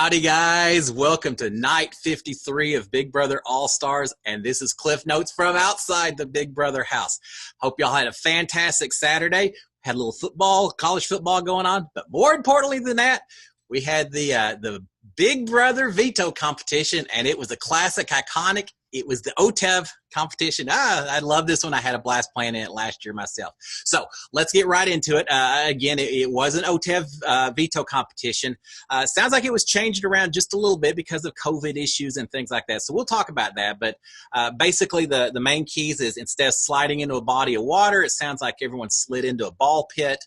Howdy, guys. Welcome to night 53 of Big Brother All-Stars, and this is Cliff Notes from outside the Big Brother house. Hope y'all had a fantastic Saturday. Had a little football, college football going on, but more importantly than that, we had the Big Brother veto competition, and it was a classic, iconic. It was the OTEV competition. I love this one. I had a blast playing in it last year myself. So let's get right into it. Again, it was an OTEV veto competition. Sounds like it was changed around just a little bit because of COVID issues and things like that. So we'll talk about that. But basically, the main keys is instead of sliding into a body of water, it sounds like everyone slid into a ball pit.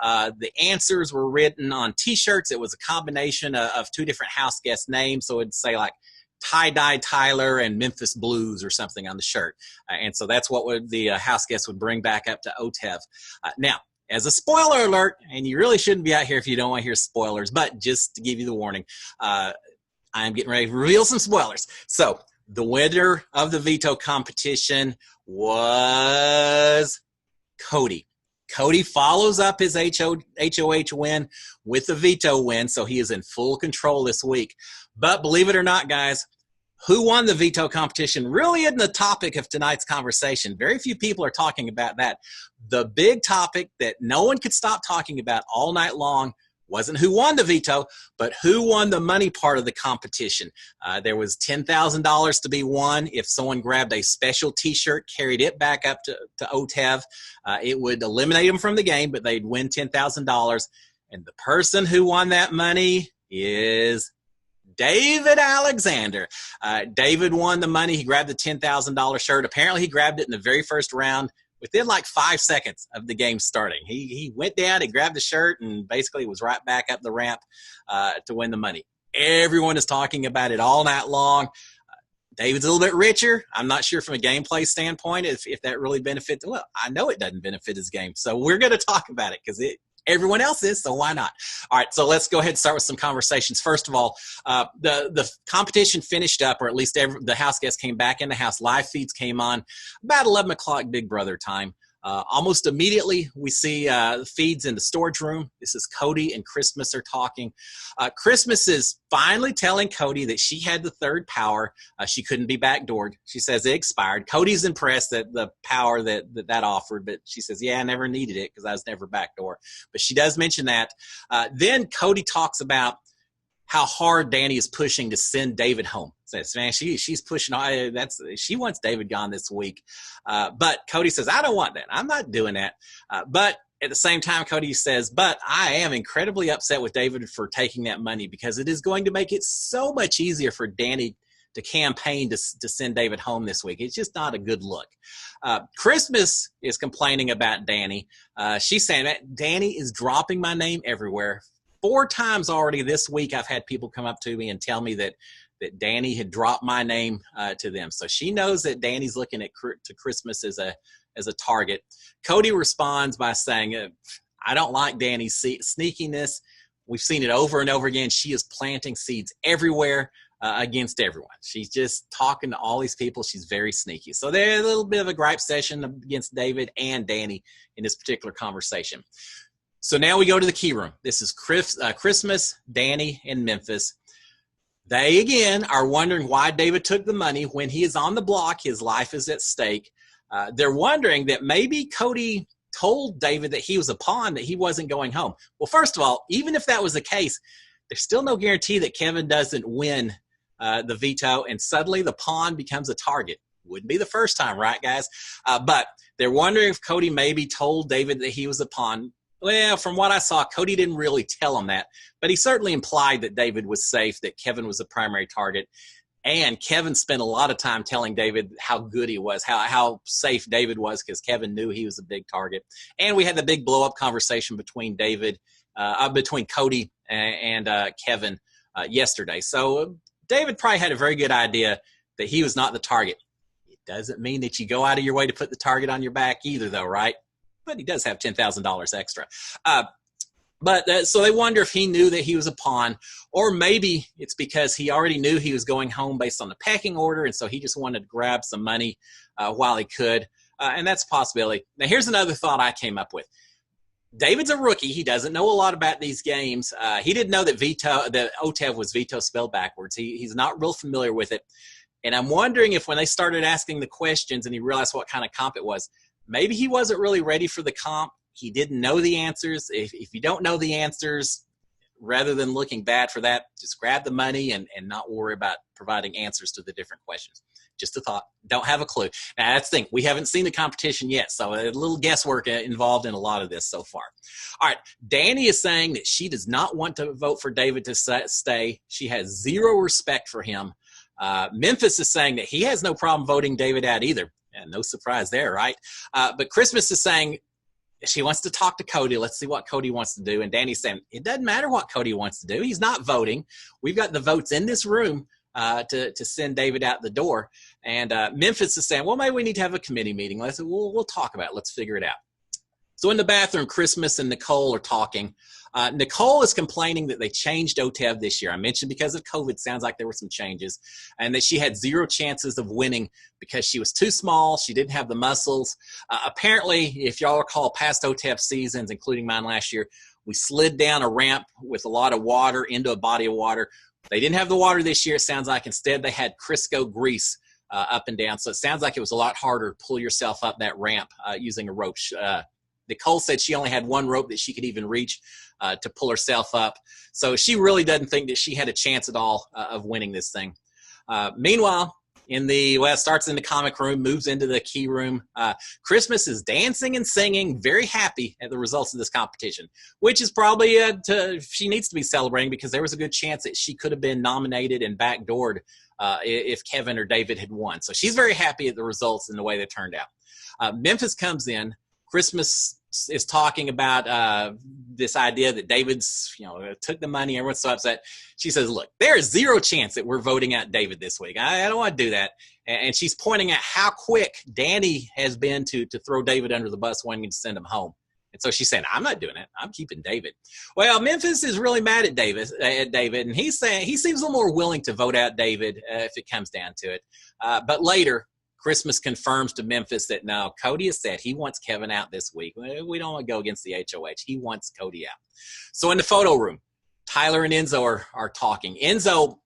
The answers were written on T-shirts. It was a combination of two different house guest names. So it'd say like Tie-Dye Tyler and Memphis Blues or something on the shirt. And so that's what the house guests would bring back up to OTEV. Now, as a spoiler alert, and you really shouldn't be out here if you don't want to hear spoilers, but just to give you the warning, I am getting ready to reveal some spoilers. So the winner of the veto competition was Cody. Cody follows up his HOH win with the veto win, so he is in full control this week. But believe it or not, guys, who won the veto competition really isn't the topic of tonight's conversation. Very few people are talking about that. The big topic that no one could stop talking about all night long wasn't who won the veto, but who won the money part of the competition. There was $10,000 to be won if someone grabbed a special T-shirt, carried it back up to OTEV. It would eliminate them from the game, but they'd win $10,000. And the person who won that money is David Alexander. David won the money. He grabbed the $10,000 shirt. Apparently, he grabbed it in the very first round within like 5 seconds of the game starting. He went down, he grabbed the shirt, and basically was right back up the ramp to win the money. Everyone is talking about it all night long. David's a little bit richer. I'm not sure from a gameplay standpoint if that really benefits. Well, I know it doesn't benefit his game. So we're going to talk about it because everyone else is, so why not? All right, so let's go ahead and start with some conversations. First of all, the competition finished up, or at least the house guests came back in the house. Live feeds came on about 11 o'clock Big Brother time. Almost immediately, we see feeds in the storage room. This is Cody and Christmas are talking. Christmas is finally telling Cody that she had the third power. She couldn't be backdoored. She says it expired. Cody's impressed at the power that offered, but she says, yeah, I never needed it because I was never backdoor. But she does mention that. Then Cody talks about how hard Danny is pushing to send David home. Says, man, she's pushing. She wants David gone this week. But Cody says, I don't want that. I'm not doing that. But at the same time, Cody says, but I am incredibly upset with David for taking that money because it is going to make it so much easier for Danny to campaign to send David home this week. It's just not a good look. Christmas is complaining about Danny. She's saying that Danny is dropping my name everywhere. 4 times already this week, I've had people come up to me and tell me that Danny had dropped my name to them. So she knows that Danny's looking to Christmas as a target. Cody responds by saying, I don't like Danny's sneakiness. We've seen it over and over again. She is planting seeds everywhere against everyone. She's just talking to all these people. She's very sneaky. So there's a little bit of a gripe session against David and Danny in this particular conversation. So now we go to the key room. This is Christmas, Danny, and Memphis. They, again, are wondering why David took the money. When he is on the block, his life is at stake. They're wondering that maybe Cody told David that he was a pawn, that he wasn't going home. Well, first of all, even if that was the case, there's still no guarantee that Kevin doesn't win the veto and suddenly the pawn becomes a target. Wouldn't be the first time, right, guys? But they're wondering if Cody maybe told David that he was a pawn. Well, from what I saw, Cody didn't really tell him that, but he certainly implied that David was safe, that Kevin was the primary target. And Kevin spent a lot of time telling David how good he was, how safe David was, because Kevin knew he was a big target. And we had the big blow-up conversation between Cody and Kevin yesterday. So David probably had a very good idea that he was not the target. It doesn't mean that you go out of your way to put the target on your back either, though, right? But he does have $10,000 extra. So they wonder if he knew that he was a pawn, or maybe it's because he already knew he was going home based on the pecking order, and so he just wanted to grab some money while he could, and that's a possibility. Now, here's another thought I came up with. David's a rookie. He doesn't know a lot about these games. He didn't know that OTEV was veto spelled backwards. He's not real familiar with it. And I'm wondering if when they started asking the questions and he realized what kind of comp it was, maybe he wasn't really ready for the comp. He didn't know the answers. If you don't know the answers, rather than looking bad for that, just grab the money and not worry about providing answers to the different questions. Just a thought. Don't have a clue. Now, that's the thing. We haven't seen the competition yet, so a little guesswork involved in a lot of this so far. All right. Danny is saying that she does not want to vote for David to stay. She has zero respect for him. Memphis is saying that he has no problem voting David out either. And no surprise there, right? But Christmas is saying she wants to talk to Cody. Let's see what Cody wants to do. And Danny's saying, it doesn't matter what Cody wants to do. He's not voting. We've got the votes in this room to send David out the door. And Memphis is saying, well, maybe we need to have a committee meeting. We'll talk about it. Let's figure it out. So in the bathroom, Christmas and Nicole are talking. Nicole is complaining that they changed OTEV this year. I mentioned because of COVID, sounds like there were some changes, and that she had zero chances of winning because she was too small. She didn't have the muscles. Apparently, if y'all recall past OTEV seasons, including mine last year, we slid down a ramp with a lot of water into a body of water. They didn't have the water this year. It sounds like instead they had Crisco grease up and down. So it sounds like it was a lot harder to pull yourself up that ramp using a rope. Nicole said she only had one rope that she could even reach to pull herself up. So she really doesn't think that she had a chance at all of winning this thing. Meanwhile, it starts in the comic room, moves into the key room. Christmas is dancing and singing, very happy at the results of this competition, which is probably she needs to be celebrating because there was a good chance that she could have been nominated and backdoored if Kevin or David had won. So she's very happy at the results and the way they turned out. Memphis comes in. Christmas is talking about this idea that David's, took the money. Everyone's so upset. She says, look, there is zero chance that we're voting out David this week. I don't want to do that. And she's pointing out how quick Danny has been to throw David under the bus, wanting to send him home. And so she's saying, I'm not doing it. I'm keeping David. Well, Memphis is really mad at David, and he's saying he seems a little more willing to vote out David if it comes down to it. But later, Christmas confirms to Memphis that no, Cody has said he wants Kevin out this week. We don't want to go against the HOH. He wants Cody out. So in the photo room, Tyler and Enzo are talking. Enzo,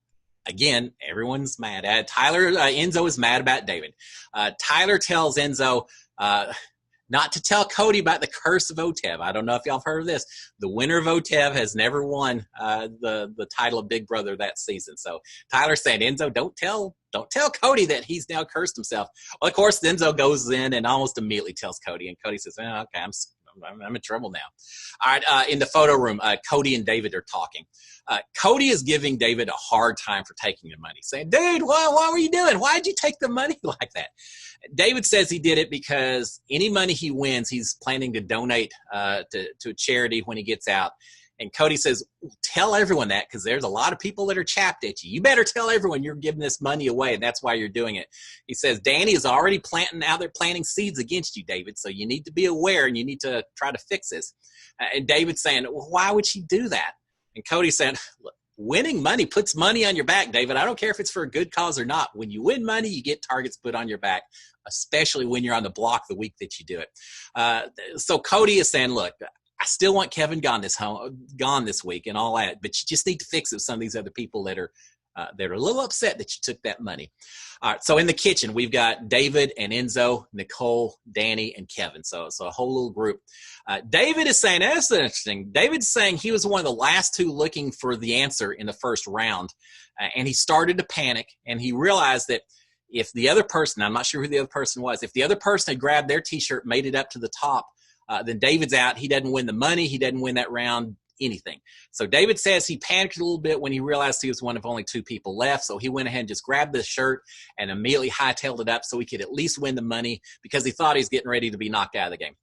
again, everyone's mad at Enzo is mad about David. Tyler tells Enzo not to tell Cody about the curse of OTEV. I don't know if y'all have heard of this. The winner of OTEV has never won the title of Big Brother that season. So Tyler's saying, Enzo, don't tell Cody that he's now cursed himself. Well, of course, Enzo goes in and almost immediately tells Cody, and Cody says, oh, okay, I'm in trouble now. All right, in the photo room, Cody and David are talking. Cody is giving David a hard time for taking the money, saying, dude, what were you doing? Why did you take the money like that? David says he did it because any money he wins, he's planning to donate to a charity when he gets out. And Cody says, tell everyone that because there's a lot of people that are chapped at you. You better tell everyone you're giving this money away, and that's why you're doing it. He says, Danny is already planting seeds against you, David, so you need to be aware and you need to try to fix this. And David's saying, well, why would she do that? And Cody said, look, winning money puts money on your back, David. I don't care if it's for a good cause or not. When you win money, you get targets put on your back, especially when you're on the block the week that you do it. So Cody is saying, look, I still want Kevin gone this week and all that, but you just need to fix it with some of these other people that are a little upset that you took that money. All right, so in the kitchen, we've got David and Enzo, Nicole, Danny, and Kevin. So a whole little group. David is saying, that's interesting. David's saying he was one of the last two looking for the answer in the first round, and he started to panic, and he realized that if the other person, I'm not sure who the other person was, if the other person had grabbed their T-shirt, made it up to the top, then David's out. He doesn't win the money. He doesn't win that round, anything. So David says he panicked a little bit when he realized he was one of only two people left. So he went ahead and just grabbed the shirt and immediately hightailed it up so he could at least win the money because he thought he was getting ready to be knocked out of the game.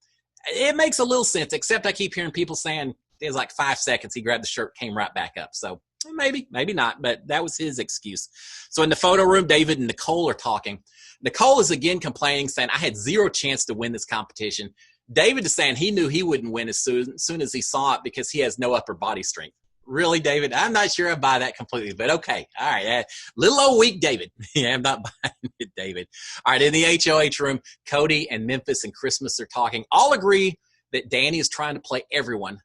It makes a little sense, except I keep hearing people saying it was like 5 seconds. He grabbed the shirt, came right back up. So maybe not, but that was his excuse. So in the photo room, David and Nicole are talking. Nicole is again complaining, saying, I had zero chance to win this competition. David is saying he knew he wouldn't win as soon as he saw it because he has no upper body strength. Really, David? I'm not sure I buy that completely, but okay. All right. Little old weak David. Yeah, I'm not buying it, David. All right. In the HOH room, Cody and Memphis and Christmas are talking. All agree that Danny is trying to play everyone.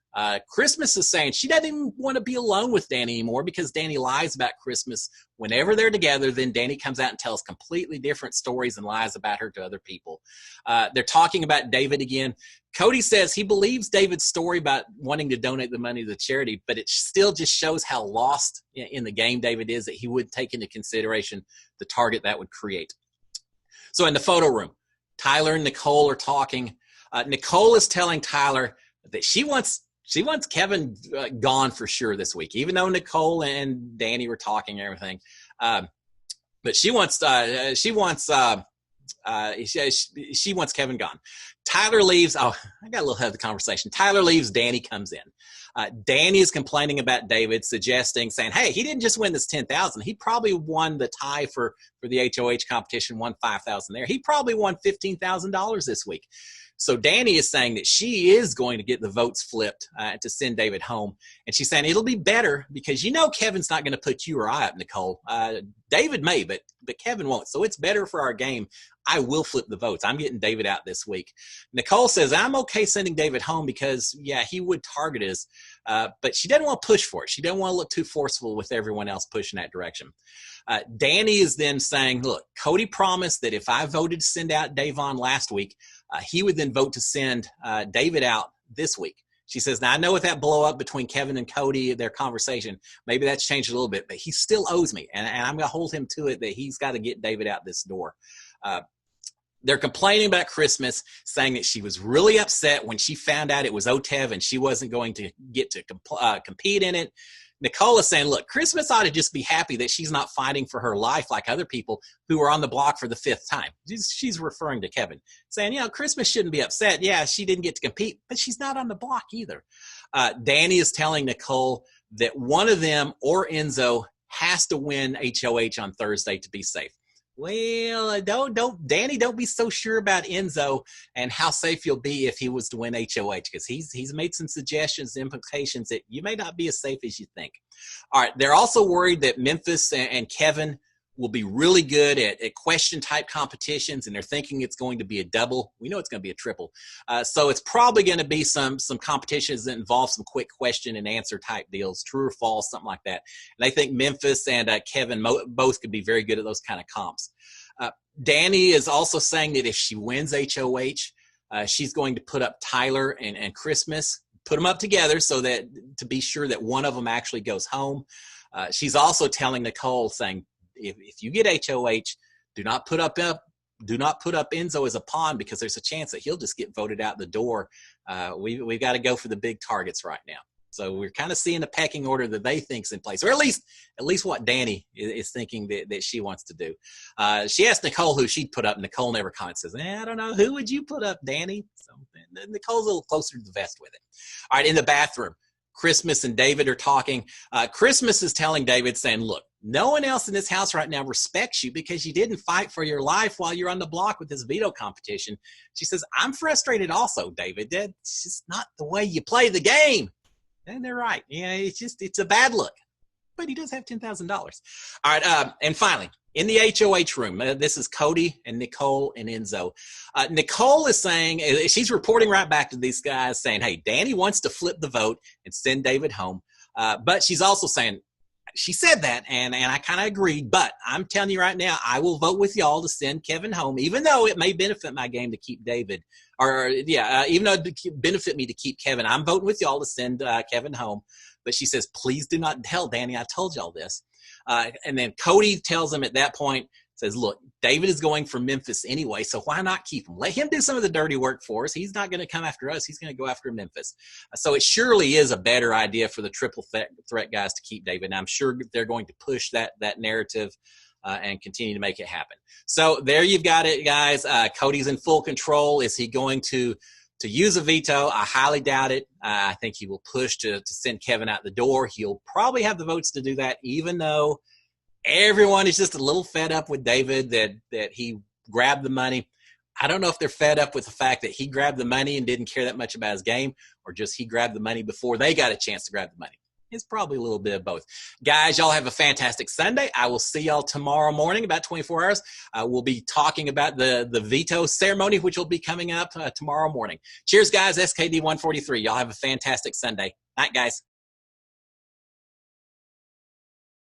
Christmas is saying she doesn't even want to be alone with Danny anymore because Danny lies about Christmas whenever they're together. Then Danny comes out and tells completely different stories and lies about her to other people. They're talking about David again. Cody says he believes David's story about wanting to donate the money to the charity, but it still just shows how lost in the game David is, that he would take into consideration the target that would create. So in the photo room, Tyler and Nicole are talking. Nicole is telling Tyler that she wants Kevin gone for sure this week, even though Nicole and Danny were talking and everything. But she wants Kevin gone. Tyler leaves. Oh, I got a little ahead of the conversation. Tyler leaves. Danny comes in. Danny is complaining about David, saying, hey, he didn't just win this $10,000. He probably won the tie for the HOH competition, won $5,000 there. He probably won $15,000 this week. So Danny is saying that she is going to get the votes flipped to send David home. And she's saying it'll be better because Kevin's not going to put you or I up, Nicole. David may, but Kevin won't. So it's better for our game. I will flip the votes. I'm getting David out this week. Nicole says, I'm okay sending David home because, yeah, he would target us. But she doesn't want to push for it. She doesn't want to look too forceful with everyone else pushing that direction. Danny is then saying, look, Cody promised that if I voted to send out Davon last week, he would then vote to send David out this week. She says, now I know with that blow up between Kevin and Cody, their conversation, maybe that's changed a little bit, but he still owes me. And I'm going to hold him to it that he's got to get David out this door. They're complaining about Christmas, saying that she was really upset when she found out it was OTEV and she wasn't going to get to compete in it. Nicole is saying, look, Christmas ought to just be happy that she's not fighting for her life like other people who are on the block for the 5th time. She's referring to Kevin, saying, Christmas shouldn't be upset. Yeah, she didn't get to compete, but she's not on the block either. Danny is telling Nicole that one of them or Enzo has to win HOH on Thursday to be safe. Well, Danny, don't be so sure about Enzo and how safe you'll be if he was to win HOH, because he's made some suggestions, implications that you may not be as safe as you think. All right, they're also worried that Memphis and Kevin will be really good at question-type competitions, and they're thinking it's going to be a double. We know it's going to be a triple. So it's probably going to be some competitions that involve some quick question and answer type deals, true or false, something like that. And they think Memphis and Kevin both could be very good at those kind of comps. Danny is also saying that if she wins HOH, she's going to put up Tyler and Christmas, put them up together so that to be sure that one of them actually goes home. She's also telling Nicole, saying, if you get HOH, do not put up Enzo as a pawn, because there's a chance that he'll just get voted out the door. We've got to go for the big targets right now. So we're kind of seeing the pecking order that they think's in place, or at least what Danny is thinking that she wants to do. She asked Nicole who she'd put up. Nicole never comments, says, I don't know. Who would you put up, Danny? So Nicole's a little closer to the vest with it. All right, in the bathroom, Christmas and David are talking. Christmas is telling David, saying, look, no one else in this house right now respects you because you didn't fight for your life while you're on the block with this veto competition. She says, I'm frustrated also, David. That's just not the way you play the game. And they're right. Yeah, it's a bad look. But he does have $10,000. All right, and finally, in the HOH room, this is Cody and Nicole and Enzo. Nicole is saying, she's reporting right back to these guys saying, hey, Danny wants to flip the vote and send David home. But she's also saying, she said that, and I kind of agreed, but I'm telling you right now, I will vote with y'all to send Kevin home, even though it may benefit my game to keep David, even though it would benefit me to keep Kevin. I'm voting with y'all to send Kevin home. But she says, please do not tell Danny I told y'all this. And then Cody tells him at that point, says, look, David is going for Memphis anyway, so why not keep him? Let him do some of the dirty work for us. He's not going to come after us. He's going to go after Memphis. So it surely is a better idea for the triple threat guys to keep David. And I'm sure they're going to push that narrative and continue to make it happen. So there you've got it, guys. Cody's in full control. Is he going to use a veto? I highly doubt it. I think he will push to send Kevin out the door. He'll probably have the votes to do that, even though everyone is just a little fed up with David that he grabbed the money. I don't know if they're fed up with the fact that he grabbed the money and didn't care that much about his game, or just he grabbed the money before they got a chance to grab the money. It's probably a little bit of both. Guys, y'all have a fantastic Sunday. I will see y'all tomorrow morning, about 24 hours. We'll be talking about the veto ceremony, which will be coming up tomorrow morning. Cheers, guys. SKD 143. Y'all have a fantastic Sunday. Night, guys.